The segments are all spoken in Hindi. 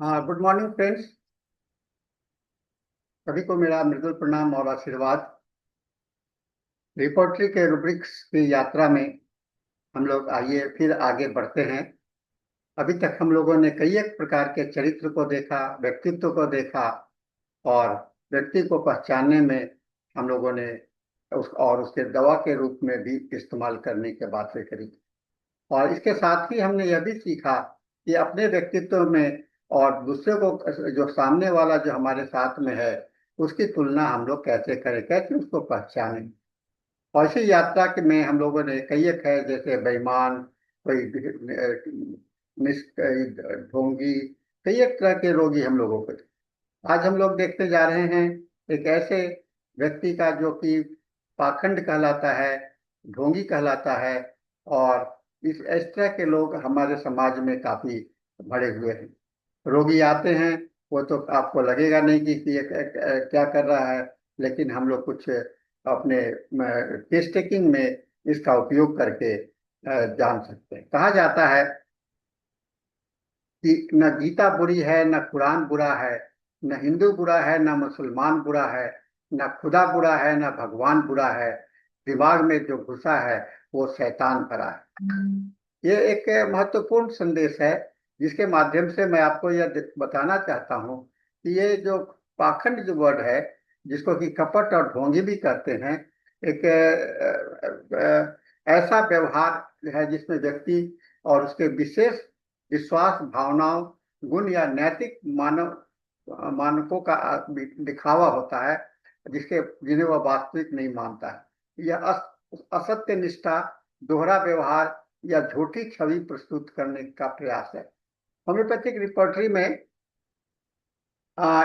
हाँ, गुड मॉर्निंग फ्रेंड्स। सभी को मेरा मृदुल प्रणाम और आशीर्वाद। रिपोर्टरी के रूब्रिक्स की यात्रा में हम लोग आइए फिर आगे बढ़ते हैं। अभी तक हम लोगों ने कई एक प्रकार के चरित्र को देखा, व्यक्तित्व को देखा और व्यक्ति को पहचानने में हम लोगों ने उसके दवा के रूप में भी इस्तेमाल करने की बातें करी। और इसके साथ ही हमने यह भी सीखा कि अपने व्यक्तित्व में और दूसरे को, जो सामने वाला जो हमारे साथ में है, उसकी तुलना हम लोग कैसे करें, कैसे उसको पहचानें। और इसी यात्रा के में हम लोगों ने कई एक है, जैसे बेईमान, कोई ढोंगी, कई एक तरह के रोगी हम लोगों को थे। आज हम लोग देखते जा रहे हैं एक ऐसे व्यक्ति का जो कि पाखंड कहलाता है, ढोंगी कहलाता है। और इस तरह के लोग हमारे समाज में काफी भरे हुए हैं। रोगी आते हैं, वो तो आपको लगेगा नहीं कि ये क्या कर रहा है, लेकिन हम लोग कुछ अपने केस टेकिंग में इसका उपयोग करके जान सकते हैं। कहा जाता है कि न गीता बुरी है, न कुरान बुरा है, न हिंदू बुरा है, न मुसलमान बुरा है, न खुदा बुरा है, न भगवान बुरा है। दिमाग में जो घुसा है वो शैतान भरा है। ये एक महत्वपूर्ण संदेश है, जिसके माध्यम से मैं आपको यह बताना चाहता हूँ कि ये जो पाखंड जो वर्ड है, जिसको कि कपट और ढोंगी भी कहते हैं, एक ऐसा व्यवहार है जिसमें व्यक्ति और उसके विशेष विश्वास, भावनाओं, गुण या नैतिक मानकों का दिखावा होता है, जिन्हें वह वास्तविक नहीं मानता है। यह असत्य निष्ठा, दोहरा व्यवहार या झूठी छवि प्रस्तुत करने का प्रयास है। होम्योपैथिक रिपर्टरी में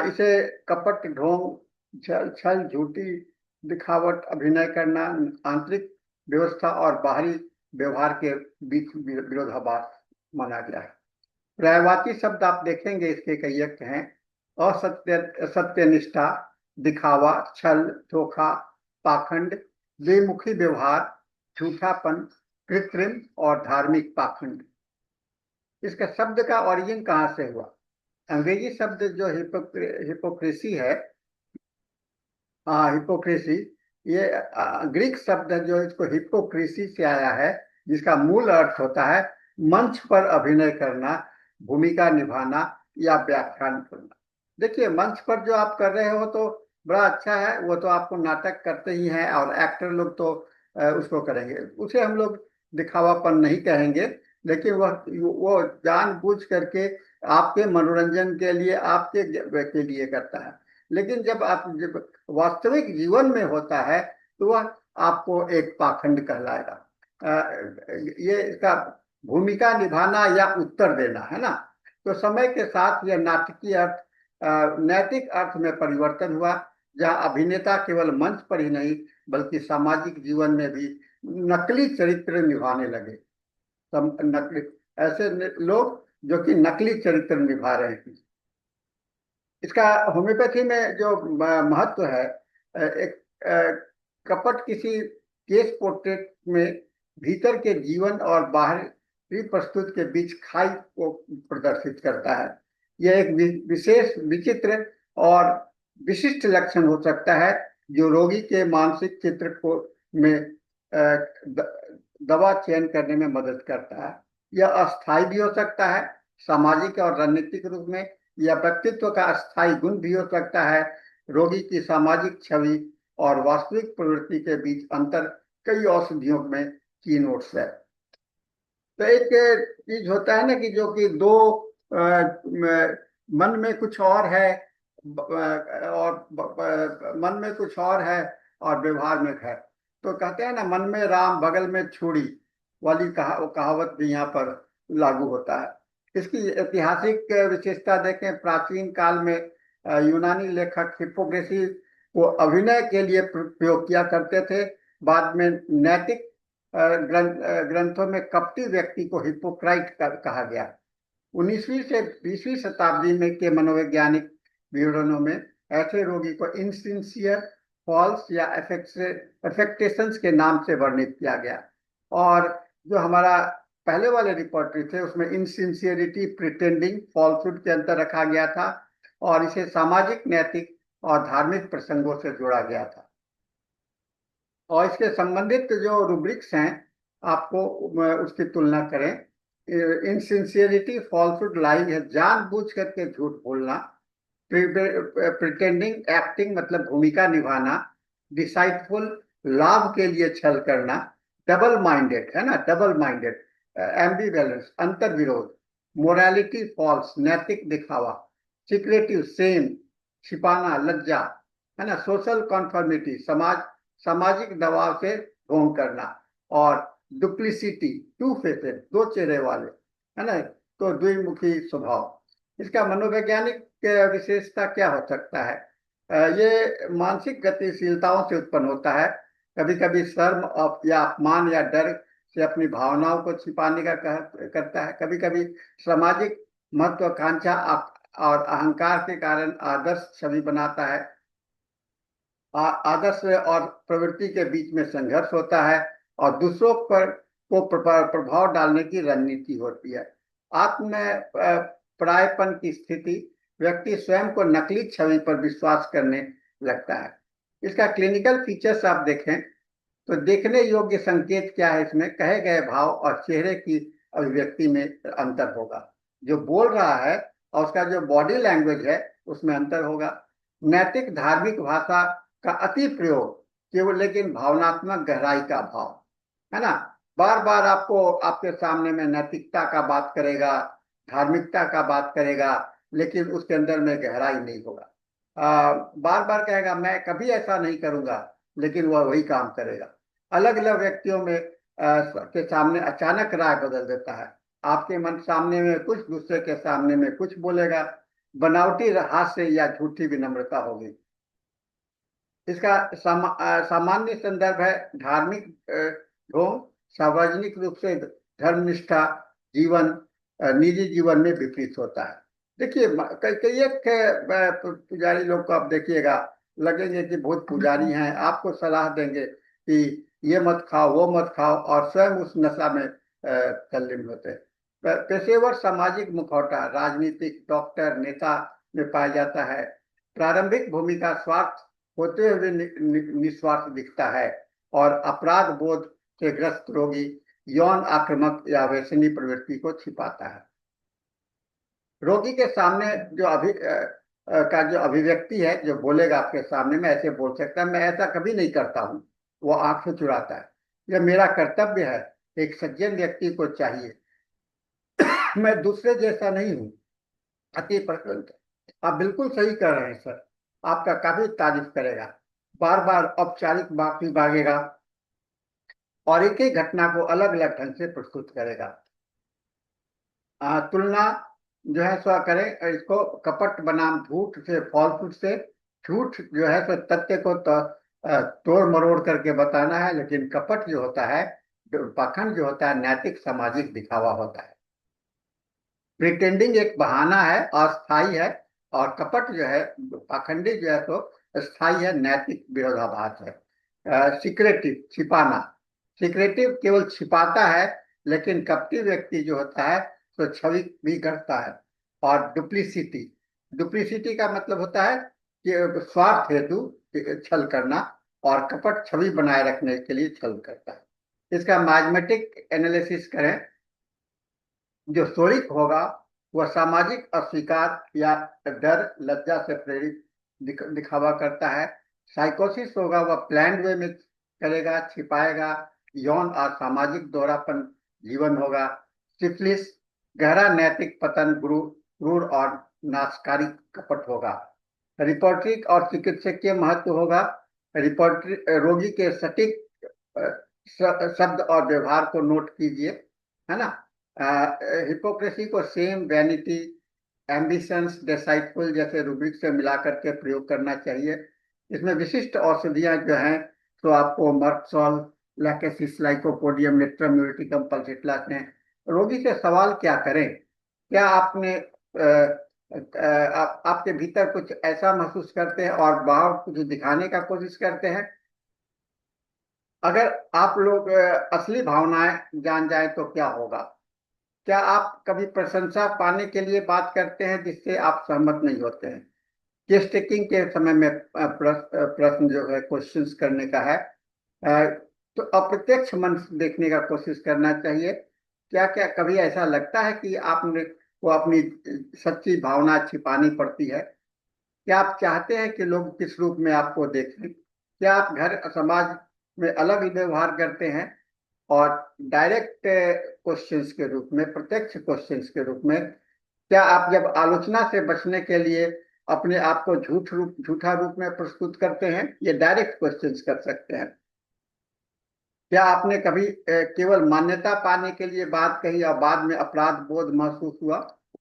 इसे कपट, ढोंग, छल, झूठी दिखावट, अभिनय करना, आंतरिक व्यवस्था और बाहरी व्यवहार के बीच विरोधाभास माना गया है। पर्यायवाची शब्द आप देखेंगे, इसके कई एक हैं। सत्यनिष्ठा, दिखावा, छल, धोखा, पाखंड, द्विमुखी व्यवहार, झूठापन, कृत्रिम और धार्मिक पाखंड। इसका शब्द का ओरिजिन कहाँ से हुआ? अंग्रेजी शब्द जो हिपोक्रेसी है, हिपोक्रेसी, ये ग्रीक शब्द है जो इसको हिपोक्रेसी से आया है, जिसका मूल अर्थ होता है मंच पर अभिनय करना, भूमिका निभाना या व्याख्यान करना। देखिए, मंच पर जो आप कर रहे हो तो बड़ा अच्छा है, वो तो आपको नाटक करते ही हैं और एक्टर लोग तो उसको करेंगे, उसे हम लोग दिखावापन नहीं कहेंगे। लेकिन वो जानबूझ करके आपके मनोरंजन के लिए, आपके के लिए करता है। लेकिन जब वास्तविक जीवन में होता है तो वह आपको एक पाखंड कहलाएगा। ये इसका भूमिका निभाना या उत्तर देना है ना। तो समय के साथ यह नाटकीय अर्थ नैतिक अर्थ में परिवर्तन हुआ, जहाँ अभिनेता केवल मंच पर ही नहीं बल्कि सामाजिक जीवन में भी नकली चरित्र निभाने लगे। नकली, ऐसे लोग जो कि नकली चरित्र निभा रहे हैं। इसका होम्योपैथी में जो महत्व है, एक कपट किसी केस पोर्ट्रेट में भीतर के जीवन और बाहरी प्रस्तुत के बीच खाई को प्रदर्शित करता है। यह एक विशेष, विचित्र और विशिष्ट लक्षण हो सकता है, जो रोगी के मानसिक चित्र को में दवा चयन करने में मदद करता है। यह अस्थायी भी हो सकता है, सामाजिक और रणनीतिक रूप में, या व्यक्तित्व का अस्थायी गुण भी हो सकता है। रोगी की सामाजिक छवि और वास्तविक प्रवृत्ति के बीच अंतर कई औषधियों में की नोट्स है। तो एक चीज होता है ना कि जो कि दो मन में कुछ और है, और मन में कुछ और है और व्यवहार में है। तो कहते हैं ना, मन में राम बगल में छुरी वाली कहावत भी यहाँ पर लागू होता है। इसकी ऐतिहासिक विशेषता देखें, प्राचीन काल में यूनानी लेखक हिप्पोक्रेसी को अभिनय के लिए प्रयोग किया करते थे। बाद में नैतिक ग्रंथों में कपटी व्यक्ति को हिप्पोक्राइट कहा गया। 19वीं से 20वीं शताब्दी में के मनोवैज्ञानिक विवरणों में ऐसे रोगी को इनसिंसियर, फॉल्स या अफेक्टेशंस के नाम से वर्णित किया गया। और जो हमारा पहले वाले रिपोर्टरी थे उसमें इनसिंसियरिटी, प्रिटेंडिंग, फॉल्सहुड के अंतर रखा गया था और इसे सामाजिक, नैतिक और धार्मिक प्रसंगों से जोड़ा गया था। और इसके संबंधित जो रूब्रिक्स हैं आपको उसकी तुलना करें। इनसिंसियरिटी, फॉल्सहुड, लाइंग है जानबूझ करके झूठ बोलना। प्रिटेंडिंग, एक्टिंग मतलब भूमिका निभाना। डिसाइटफुल, लाभ के लिए छल करना। डबल माइंडेड है ना, डबल माइंडेड, एम्बिवेलेंस, अंतर विरोध। मोरालिटी, फॉल्स, नैतिक दिखावा। सिक्रेटिव, सेम, छिपाना, लज्जा, है ना। सोशल कॉन्फर्मिटी, सामाजिक दबाव से ढोंग करना। और डुप्लिसिटी, टू फेसेड, दो चेहरे वाले, है ना, तो द्विमुखी स्वभाव। इसका मनोवैज्ञानिक विशेषता क्या हो सकता है? ये मानसिक गतिशीलताओं से उत्पन्न होता है। कभी कभी शर्म या अपमान या डर से अपनी भावनाओं को छिपाने का करता है। कभी कभी सामाजिक महत्वाकांक्षा और अहंकार के कारण आदर्श छवि बनाता है। आदर्श और प्रवृत्ति के बीच में संघर्ष होता है और दूसरों पर को प्रभाव डालने की रणनीति होती है। आत्म परायपन की स्थिति, व्यक्ति स्वयं को नकली छवि पर विश्वास करने लगता है। इसका क्लिनिकल फीचर्स आप देखें तो देखने योग्य संकेत क्या है? इसमें कहे गए भाव और चेहरे की अभिव्यक्ति में अंतर होगा। जो बोल रहा है और उसका जो बॉडी लैंग्वेज है उसमें अंतर होगा। नैतिक धार्मिक भाषा का अति प्रयोग केवल लेकिन भावनात्मक गहराई का भाव, है ना। बार बार आपको आपके सामने में नैतिकता का बात करेगा, धार्मिकता का बात करेगा, लेकिन उसके अंदर में गहराई नहीं होगा। बार बार कहेगा मैं कभी ऐसा नहीं करूंगा, लेकिन वह वही काम करेगा। अलग अलग व्यक्तियों में के सामने अचानक राय बदल देता है। आपके मन सामने में कुछ, दूसरे के सामने में कुछ बोलेगा। बनावटी हास्य या झूठी विनम्रता होगी। इसका सामान्य संदर्भ है धार्मिक ढोंग, सार्वजनिक रूप से धर्मनिष्ठा जीवन निजी जीवन में विपरीत होता है। देखिए कई एक पुजारी लोग को आप देखिएगा, लगेंगे कि बहुत पुजारी हैं, आपको सलाह देंगे कि ये मत खाओ वो मत खाओ और स्वयं उस नशा में तल्लीन होते हैं। पेशेवर सामाजिक मुखौटा राजनीतिक, डॉक्टर, नेता में पाया जाता है। प्रारंभिक भूमिका स्वार्थ होते हुए निस्वार्थ दिखता है और अपराध बोध से ग्रस्त रोगी यौन आक्रामक या व्यसनी प्रवृत्ति को छिपाता है। रोगी के सामने जो का जो अभिव्यक्ति है, जो बोलेगा आपके सामने में ऐसे बोल सकता है, मैं ऐसा कभी नहीं करता हूँ, वो आंख से चुराता है। यह मेरा कर्तव्य है, एक सज्जन व्यक्ति को चाहिए, मैं दूसरे जैसा नहीं हूँ। अति प्रसन्न, आप बिल्कुल सही कर रहे हैं सर, आपका काफी तारीफ करेगा। बार बार औपचारिक माफी मांगेगा और एक एक घटना को अलग अलग ढंग से प्रस्तुत करेगा। तुलना जो है सो करें इसको कपट बनाम झूठ से, फॉल्सहुड से। झूठ जो है सो तथ्य को तोड़ मरोड़ करके बताना है, लेकिन कपट जो होता है, पाखंड जो होता है, नैतिक सामाजिक दिखावा होता है। प्रिटेंडिंग एक बहाना है, अस्थाई है, और कपट जो है, पाखंडी जो है तो स्थाई है, नैतिक विरोधाभास है। सिक्रेटिव, छिपाना। सिक्रेटिव केवल छिपाता है, लेकिन कपटी व्यक्ति जो होता है तो छवि भी गढ़ता है। और डुप्लीसिटी, डुप्लीसिटी का मतलब होता है कि स्वार्थ हेतु छल करना, और कपट छवि बनाए रखने के लिए छल करता है। इसका मैथमेटिक एनालिसिस करें, जो शोरिक होगा वह सामाजिक अस्वीकार या डर, लज्जा से प्रेरित दिखावा करता है। साइकोसिस होगा वह प्लान्ड वे में करेगा, छिपाएगा, यौन और सामाजिक दोहरापन जीवन होगा। सिफिलिस गहरा नैतिक पतन, क्रूर और नाशकारी कपट होगा। रिपोर्टरी और चिकित्सकीय महत्व होगा। रिपोर्टरी रोगी के सटीक शब्द और व्यवहार को नोट कीजिए, है ना। हिपोक्रेसी को सेम, वैनिटी, एम्बिशंस, डिसाइटफुल जैसे रूब्रिक से मिला करके प्रयोग करना चाहिए। इसमें विशिष्ट औषधियां जो हैं तो आपको मर्कसोल, लैकेसिस, लाइकोपोडियम, नेट्रम, म्यूटिकम, पल्सिट्लास हैं। रोगी से सवाल क्या करें? क्या आपने आपके भीतर कुछ ऐसा महसूस करते हैं और बाहर कुछ दिखाने का कोशिश करते हैं? अगर आप लोग असली भावनाएं जान जाए तो क्या होगा? क्या आप कभी प्रशंसा पाने के लिए बात करते हैं जिससे आप सहमत नहीं होते हैं? केस टेकिंग के समय में प्रश्न जो है क्वेश्चंस करने का है। अ, तो अप्रत्यक्ष मन से देखने का कोशिश करना चाहिए। क्या क्या कभी ऐसा लगता है कि आपने को अपनी सच्ची भावना छिपानी पड़ती है? क्या आप चाहते हैं कि लोग किस रूप में आपको देखें? क्या आप घर समाज में अलग व्यवहार करते हैं और डायरेक्ट क्वेश्चंस के रूप में, प्रत्यक्ष क्वेश्चंस के रूप में? क्या आप जब आलोचना से बचने के लिए अपने आप को झूठा रूप में प्रस्तुत करते हैं? ये डायरेक्ट क्वेश्चंस कर सकते हैं। क्या आपने कभी केवल मान्यता पाने के लिए बात कही और बाद में अपराध बोध महसूस हुआ?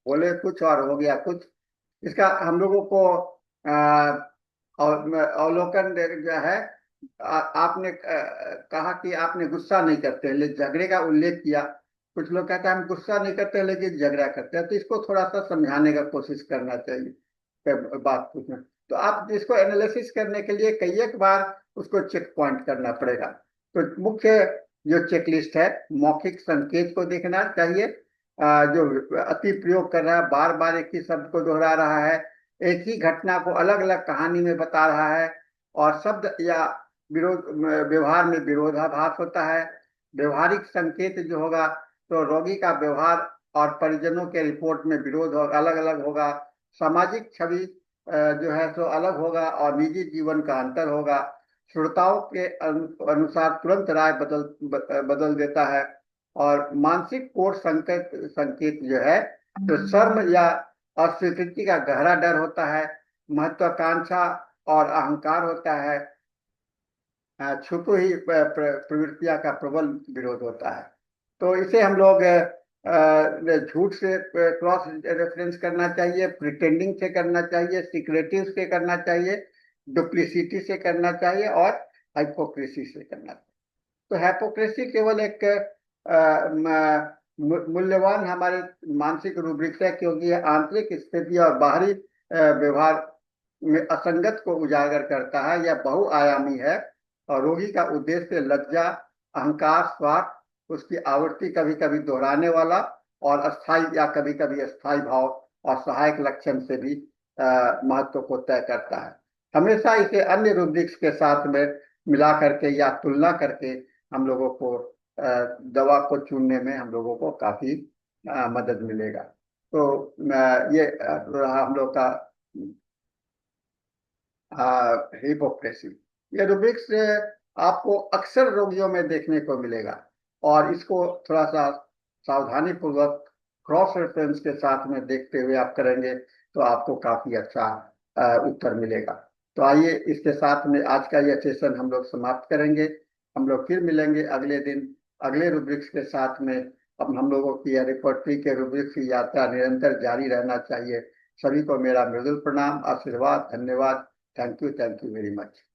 बोले कुछ और हो गया कुछ। इसका हम लोगों को अवलोकन जो है, आपने कहा कि आपने गुस्सा नहीं करते, लेकिन झगड़े का उल्लेख किया। कुछ लोग कहते हैं हम गुस्सा नहीं करते लेकिन झगड़ा करते हैं, तो इसको थोड़ा सा समझाने का कोशिश करना चाहिए। बात पूछना, तो आप इसको एनालिसिस करने के लिए कई एक बार उसको चेक पॉइंट करना पड़ेगा। तो मुख्य जो चेकलिस्ट है, मौखिक संकेत को देखना चाहिए। जो अति प्रयोग कर रहा है, बार बार एक ही शब्द को दोहरा रहा है, एक ही घटना को अलग अलग कहानी में बता रहा है, और शब्द या विरोध व्यवहार में विरोधाभास होता है। व्यवहारिक संकेत जो होगा तो रोगी का व्यवहार और परिजनों के रिपोर्ट में विरोध होगा, अलग अलग होगा। सामाजिक छवि जो है सो अलग होगा और निजी जीवन का अंतर होगा। श्रोताओं के अनुसार तुरंत राय बदल देता है। और मानसिक कोर संकेत संकेत जो है तो शर्म या अस्वीकृति का गहरा डर होता है। महत्वाकांक्षा और अहंकार होता है। छुपी हुई प्रवृत्तियां का प्रबल विरोध होता है। तो इसे हम लोग झूठ से क्रॉस रेफरेंस करना चाहिए, प्रिटेंडिंग से करना चाहिए, सिक्रेटिव से करना चाहिए, डुप्लिसिटी से करना चाहिए और हाइपोक्रेसी से करना चाहिए। तो हाइपोक्रेसी केवल एक मूल्यवान हमारे मानसिक रूब्रिक्स है, क्योंकि यह आंतरिक स्थिति और बाहरी व्यवहार में असंगत को उजागर करता है। यह बहुआयामी है और रोगी का उद्देश्य लज्जा, अहंकार, स्वार्थ, उसकी आवृत्ति कभी कभी दोहराने वाला और अस्थाई या कभी कभी अस्थाई भाव और सहायक लक्षण से भी महत्व को तय करता है। हमेशा इसे अन्य रूब्रिक्स के साथ में मिला करके या तुलना करके हम लोगों को दवा को चुनने में हम लोगों को काफी मदद मिलेगा। तो ये रहा हम लोग का हिपोक्रेसी। ये रूब्रिक्स आपको अक्सर रोगियों में देखने को मिलेगा, और इसको थोड़ा सा सावधानी पूर्वक क्रॉस रेफरेंस के साथ में देखते हुए आप करेंगे तो आपको काफी अच्छा उत्तर मिलेगा। तो आइए इसके साथ में आज का यह सेशन हम लोग समाप्त करेंगे। हम लोग फिर मिलेंगे अगले दिन अगले रूब्रिक्स के साथ में। अब हम लोगों की यह रिपोर्टरी के रूब्रिक्स की यात्रा निरंतर जारी रहना चाहिए। सभी को मेरा मृदुल प्रणाम, आशीर्वाद, धन्यवाद। Thank you very much.